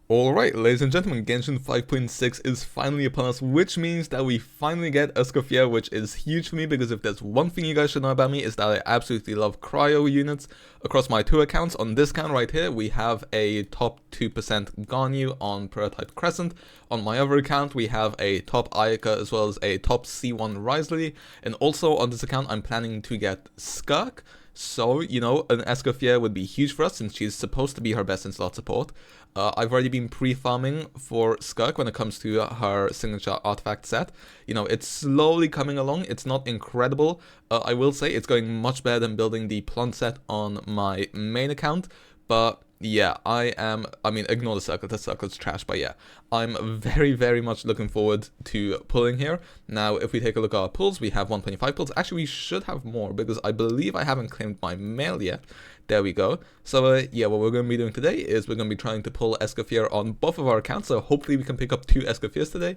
Alright, ladies and gentlemen, Genshin 5.6 is finally upon us, which means that we finally get Escoffier, which is huge for me because if there's one thing you guys should know about me is that I absolutely love cryo units across my two accounts. On this account right here, we have a top 2% GANYU on Prototype Crescent. On my other account, we have a top AYAKA as well as a top C1 WRIOTHESLEY. And also on this account, I'm planning to get Skirk. So, you know, an Escoffier would be huge for us since she's supposed to be her best in slot support. I've already been pre-farming for Skirk when it comes to her signature artifact set. You know, it's slowly coming along. It's not incredible. I will say it's going much better than building the Plunge set on my main account. But yeah, I mean, ignore the circle's trash, but yeah, I'm very, very much looking forward to pulling here. Now, if we take a look at our pulls, we have 125 pulls. Actually, we should have more because I believe I haven't claimed my mail yet. There we go. So yeah, what we're going to be doing today is we're going to be trying to pull Escoffier on both of our accounts. So hopefully we can pick up 2 Escoffiers today.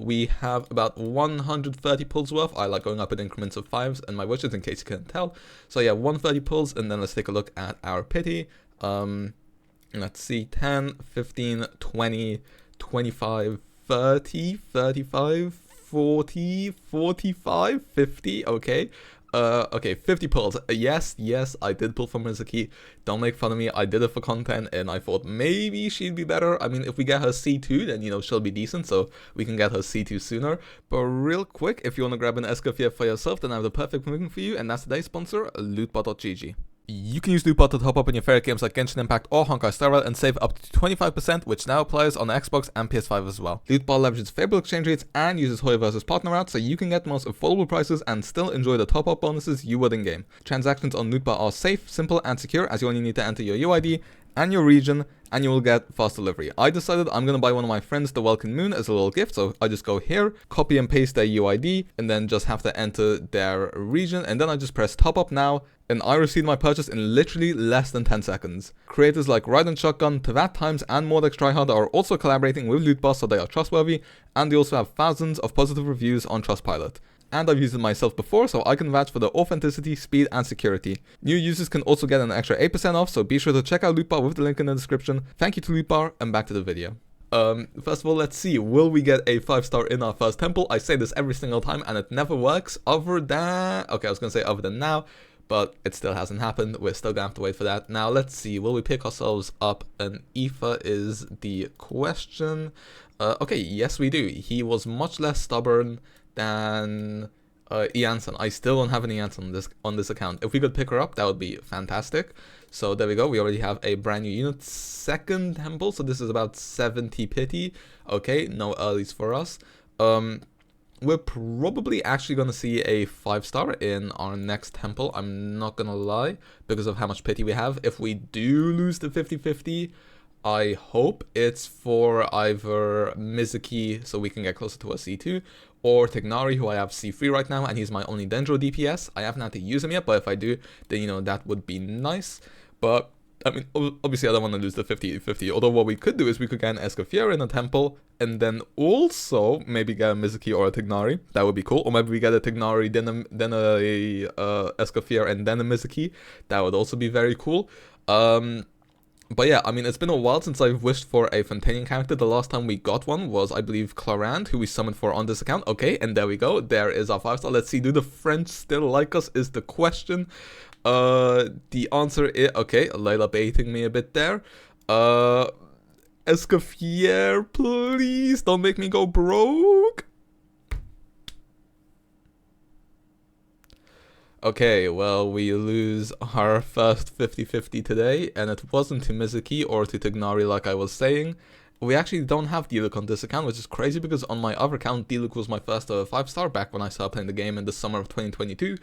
We have about 130 pulls worth. I like going up in increments of 5s and my wishes in case you couldn't tell. So yeah, 130 pulls, and then let's take a look at our pity. Let's see, 10, 15, 20, 25, 30, 35, 40, 45, 50, okay. Okay, 50 pulls. Yes, I did pull from Mizuki. Don't make fun of me. I did it for content, and I thought maybe she'd be better. I mean, if we get her C2, then, you know, she'll be decent, so we can get her C2 sooner. But real quick, if you want to grab an Escoffier for yourself, then I have the perfect movement for you, and that's today's sponsor, lootbot.gg. You can use Lootbot to top up on your favorite games like Genshin Impact or Honkai Star Rail and save up to 25%, which now applies on Xbox and PS5 as well. Lootbot leverages favorable exchange rates and uses Hoyo versus partner routes, so you can get the most affordable prices and still enjoy the top up bonuses you would in game. Transactions on Lootbot are safe, simple, and secure, as you only need to enter your UID and your region, and you will get fast delivery. I decided I'm gonna buy one of my friends the Welkin Moon as a little gift, so I just go here, copy and paste their UID, and then just have to enter their region, and then I just press top up now, and I received my purchase in literally less than 10 seconds. Creators like Ride and Shotgun, To That Times, and Mordex Tryhard are also collaborating with Lootbot, so they are trustworthy, and they also have thousands of positive reviews on Trustpilot. And I've used it myself before, so I can vouch for the authenticity, speed, and security. New users can also get an extra 8% off, so be sure to check out Lootbar with the link in the description. Thank you to Lootbar, and back to the video. First of all, let's see, will we get a 5-star in our first temple? I say this every single time, and it never works, other than... Okay, I was gonna say other than now, but it still hasn't happened. We're still gonna have to wait for that. Now, let's see, will we pick ourselves up an Aether is the question. Okay, yes we do. He was much less stubborn than Janssen. I still don't have any Janssen on this account. If we could pick her up, that would be fantastic. So there we go. We already have a brand new unit. Second temple, so this is about 70 pity. Okay, no earlies for us. We're probably actually going to see a 5-star in our next temple. I'm not going to lie, because of how much pity we have. If we do lose the 50-50, I hope it's for either Mizuki, so we can get closer to a C2, or Tignari, who I have C3 right now, and he's my only Dendro DPS. I haven't had to use him yet, but if I do, then, you know, that would be nice. But, I mean, obviously I don't want to lose the 50-50, although what we could do is we could get an Escoffier in a temple, and then also maybe get a Mizuki or a Tignari. That would be cool. Or maybe we get a Tignari, then a Escoffier, and then a Mizuki. That would also be very cool. But yeah, I mean, it's been a while since I've wished for a Fontanian character. The last time we got one was, I believe, Clarand, who we summoned for on this account. Okay, and there we go. There is our 5-star. Let's see, do the French still like us is the question. The answer is... Okay, Layla baiting me a bit there. Escoffier, please don't make me go broke. Okay, well, we lose our first 50-50 today, and it wasn't to Mizuki or to Tignari like I was saying. We actually don't have Diluc on this account, which is crazy because on my other account, Diluc was my first 5-star back when I started playing the game in the summer of 2022,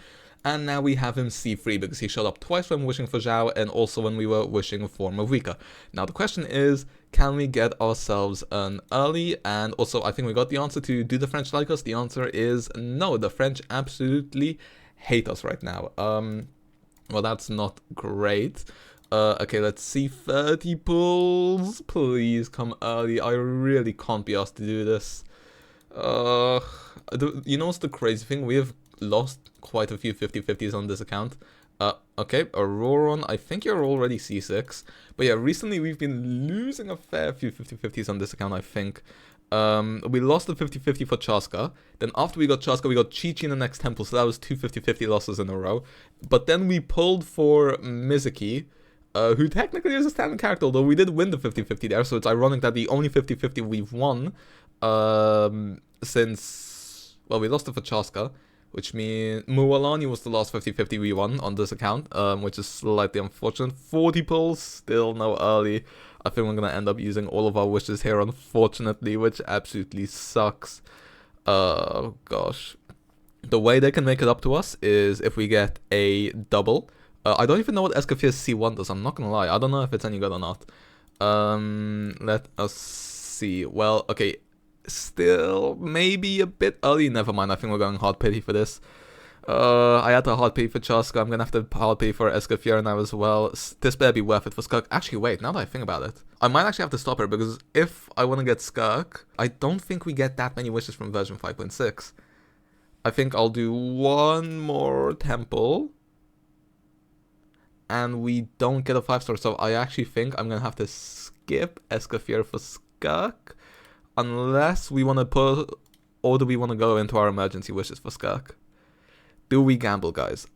and now we have him C3 because he showed up twice when wishing for Zhao and also when we were wishing for Mavuika. Now the question is, can we get ourselves an early? And also, I think we got the answer to, do the French like us? The answer is no, the French absolutely hate us right now. Well, that's not great. Okay, let's see, 30 pulls, please come early. I really can't be asked to do this. You know what's the crazy thing? We have lost quite a few 50-50s on this account. Okay, Auroron, I think you're already C6. But yeah, recently we've been losing a fair few 50-50s on this account, I think. We lost the 50-50 for Chaska. Then after we got Chaska, we got Chi-Chi in the next temple, so that was two 50-50 losses in a row. But then we pulled for Mizuki, who technically is a standard character, although we did win the 50-50 there, so it's ironic that the only 50-50 we've won since... Well, we lost it for Chaska, which means Mualani was the last 50-50 we won on this account, which is slightly unfortunate. 40 pulls, still no early. I think we're going to end up using all of our wishes here, unfortunately, which absolutely sucks. Gosh. The way they can make it up to us is if we get a double. I don't even know what Escoffier's C1 does, I'm not going to lie. I don't know if it's any good or not. Let us see. Well, okay. Still, maybe a bit early. Never mind, I think we're going hard pity for this. I had a hard pity for Chaska. I'm going to have to hard pity for Escoffier now as well. This better be worth it for Skirk. Actually, wait, now that I think about it, I might actually have to stop her, because if I want to get Skirk, I don't think we get that many wishes from version 5.6. I think I'll do one more temple, and we don't get a 5-star, so I actually think I'm going to have to skip Escoffier for Skirk. Unless we want to put, or do we want to go into our emergency wishes for Skirk? Do we gamble, guys?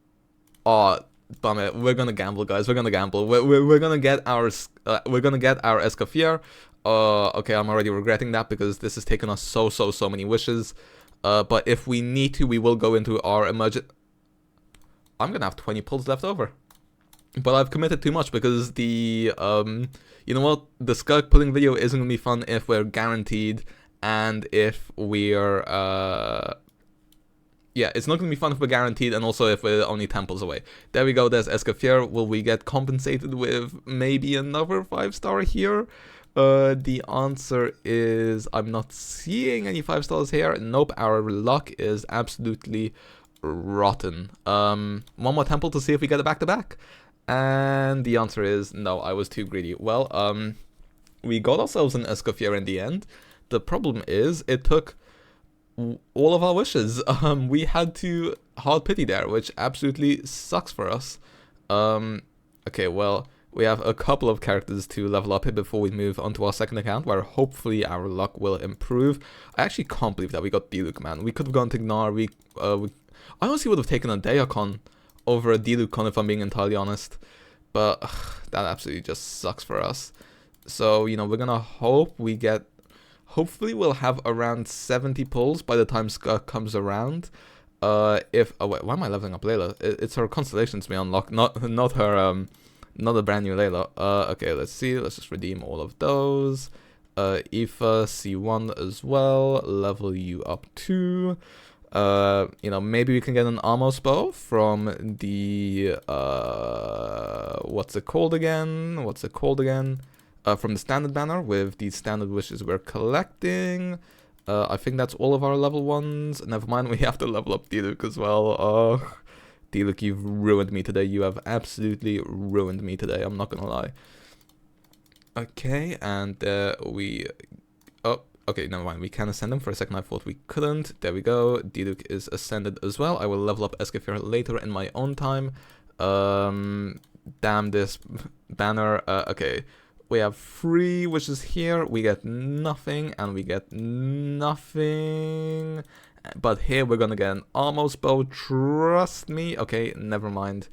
Oh, bum it. We're gonna gamble, guys. We're gonna gamble. We're gonna get our Escoffier. Okay, I'm already regretting that because this has taken us so many wishes. But if we need to, we will go into our emergent. I'm gonna have 20 pulls left over. But I've committed too much because the, you know what, the Skirk pulling video isn't going to be fun if we're guaranteed, and if we're, yeah, it's not going to be fun if we're guaranteed, and also if we're only temples away. There we go, there's Escoffier. Will we get compensated with maybe another 5-star here? The answer is, I'm not seeing any 5-stars here. Nope, our luck is absolutely rotten. One more temple to see if we get it back-to-back. And the answer is no, I was too greedy. Well, we got ourselves an Escoffier in the end. The problem is it took all of our wishes. We had to hard pity there, which absolutely sucks for us. Okay, well, we have a couple of characters to level up here before we move on to our second account, where hopefully our luck will improve. I actually can't believe that we got Diluc, man. We could have gone to Gnar. I honestly would have taken a Deacon over a Diluc if I'm being entirely honest, but that absolutely just sucks for us. So, you know, we're gonna hope we get, hopefully we'll have around 70 pulls by the time Skirk comes around. Oh wait, why am I leveling up Layla? It's her constellations we unlock, not her, not a brand new Layla. Okay, let's see, let's just redeem all of those. Aoife, C1 as well, level you up too. You know, maybe we can get an Amos bow from the, what's it called again? From the standard banner with the standard wishes we're collecting. I think that's all of our level 1s. Never mind, we have to level up Diluc as well. Oh, Diluc, you've ruined me today. You have absolutely ruined me today, I'm not gonna lie. Okay, and we... Oh, okay, never mind. We can ascend him. For a second I thought we couldn't. There we go. Diluc is ascended as well. I will level up Escoffier later in my own time. Damn this banner. Okay. We have 3 wishes here. We get nothing and we get nothing. But here we're gonna get an almost bow. Trust me. Okay, never mind.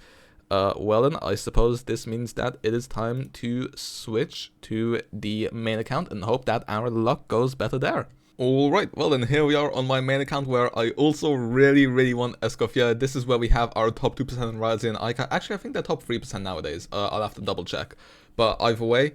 Well then, I suppose this means that it is time to switch to the main account and hope that our luck goes better there. Alright, well then here we are on my main account where I also really want Escoffier. This is where we have our top 2% in Ryzen and AYAKA. Actually, I think they're top 3% nowadays. I'll have to double check. But either way,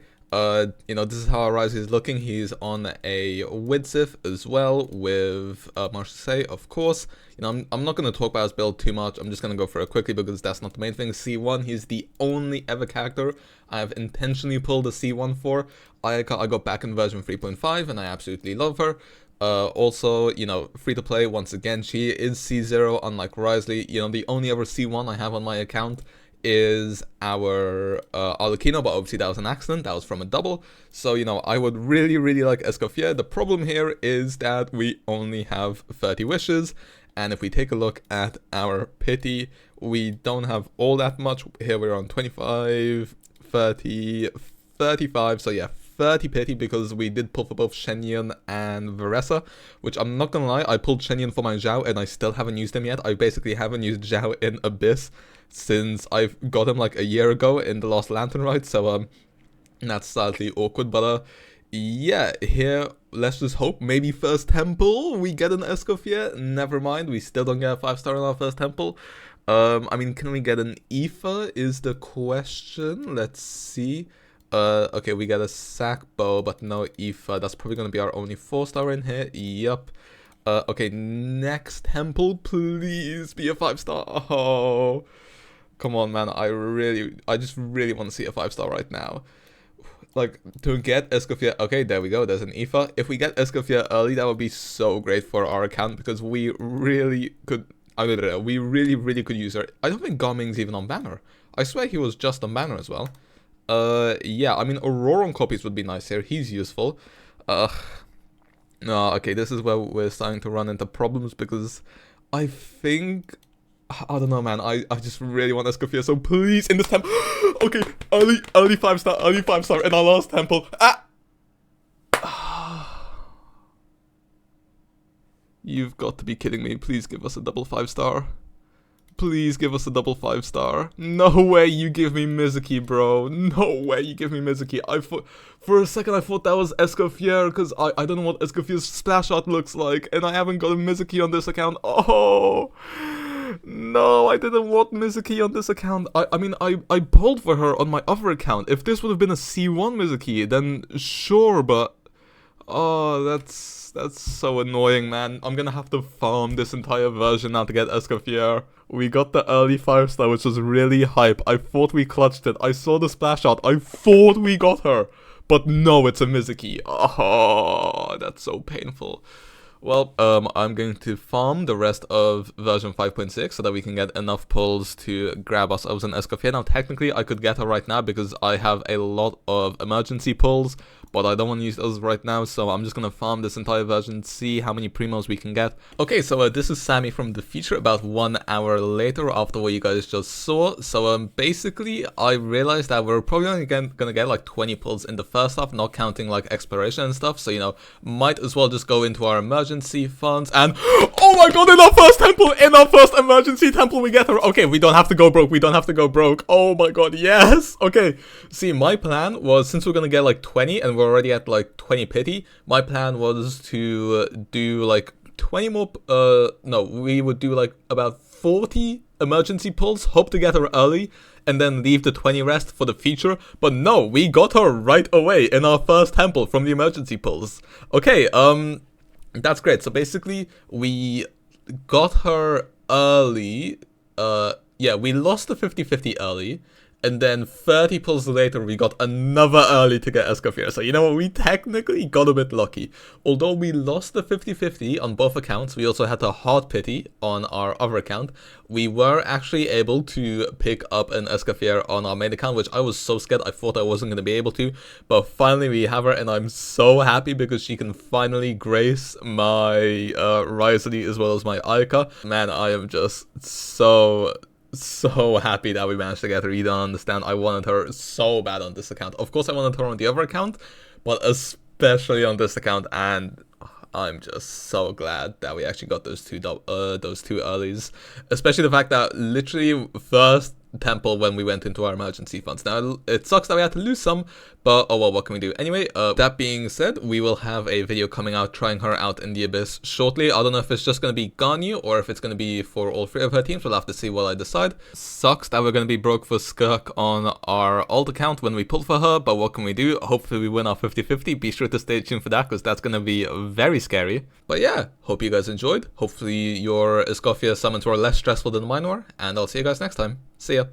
you know, this is how our Ryzen is looking. He's on a Widsith as well with Marseille, of course. You know, I'm not going to talk about his build too much. I'm just going to go through it quickly because that's not the main thing. C1, he's the only ever character I have intentionally pulled a C1 for. AYAKA, I got back in version 3.5 and I absolutely love her. Also, you know, free to play, once again, she is C0, unlike Wriothesley. You know, the only ever C1 I have on my account is our Arlecchino, but obviously that was an accident, that was from a double. So, you know, I would really like Escoffier. The problem here is that we only have 30 wishes, And if we take a look at our pity, we don't have all that much. Here we're on 25, 30, 35, so yeah, 30 pity because we did pull for both Shenyun and Veressa, which I'm not gonna lie, I pulled Shenyun for my Zhao and I still haven't used him yet. I basically haven't used Zhao in Abyss since I've got him like a year ago in the last Lantern Rite, so that's slightly awkward, but yeah, here, let's just hope maybe first temple we get an Escoffier. Never mind, we still don't get a 5-star in our first temple. I mean, can we get an Aoife is the question. Let's see. Okay, we got a sack bow, but no Aoife. That's probably gonna be our only 4-star in here. Yup. Okay, next temple, please be a 5-star. Oh, come on, man. I just really want to see a 5-star right now. Like, to get Escoffier, okay, there we go, there's an Aoife. If we get Escoffier early, that would be so great for our account, because we really could, we really could use her. I don't think Garming's even on banner. I swear he was just on banner as well. Yeah, I mean, Auroran copies would be nice here, he's useful. No, okay, this is where we're starting to run into problems, because I think... I don't know, man. I just really want Escoffier, so please, in this temple. Okay, early 5-star in our last temple. You've got to be kidding me. Please give us a double 5-star. Please give us a double 5-star. No way you give me Mizuki, bro. No way you give me Mizuki. For a second I thought that was Escoffier, because I don't know what Escoffier's splash art looks like, and I haven't got a Mizuki on this account. Oh... No, I didn't want Mizuki on this account. I mean, I pulled for her on my other account. If this would have been a C1 Mizuki, then sure, but... Oh, that's so annoying, man. I'm gonna have to farm this entire version now to get Escoffier. We got the early 5-star, which was really hype. I thought we clutched it. I saw the splash art. I thought we got her. But no, it's a Mizuki. Oh, that's so painful. Well, I'm going to farm the rest of version 5.6 so that we can get enough pulls to grab ourselves an Escoffier. Now, technically, I could get her right now because I have a lot of emergency pulls, but I don't want to use those right now, so I'm just going to farm this entire version, see how many primos we can get. Okay, so this is Sammy from the feature about 1 hour later after what you guys just saw. So basically, I realized that we're probably only going to get like 20 pulls in the first half, not counting like exploration and stuff, so you know, might as well just go into our emergency funds and oh my god, in our first emergency temple we get her. Okay, we don't have to go broke, oh my god, yes. Okay, see, my plan was, since we're gonna get like 20 and we're already at like 20 pity, my plan was to do like 20 more, no, we would do like about 40 emergency pulls, hope to get her early, and then leave the 20 rest for the feature. But no, we got her right away in our first temple from the emergency pulls. Okay, that's great. So basically, we got her early. Yeah, we lost the 50-50 early. And then 30 pulls later, we got another early to get Escoffier. So you know what, we technically got a bit lucky. Although we lost the 50-50 on both accounts, we also had a hard pity on our other account. We were actually able to pick up an Escoffier on our main account, which I was so scared I thought I wasn't going to be able to. But finally we have her, and I'm so happy because she can finally grace my WRIOTHESLEY as well as my AYAKA. Man, I am just so happy that we managed to get her. You don't understand. I wanted her so bad on this account. Of course I wanted her on the other account, but especially on this account, and I'm just so glad that we actually got those two earlies. Especially the fact that literally first temple when we went into our emergency funds. Now, it sucks that we had to lose some, but oh well, what can we do? Anyway, that being said, we will have a video coming out trying her out in the Abyss shortly. I don't know if it's just going to be GANYU or if it's going to be for all 3 of her teams. We'll have to see what I decide. Sucks that we're going to be broke for Skirk on our alt account when we pull for her, but what can we do? Hopefully we win our 50-50. Be sure to stay tuned for that because that's going to be very scary. But yeah, hope you guys enjoyed. Hopefully your Escoffier summons were less stressful than mine were, and I'll see you guys next time. See ya.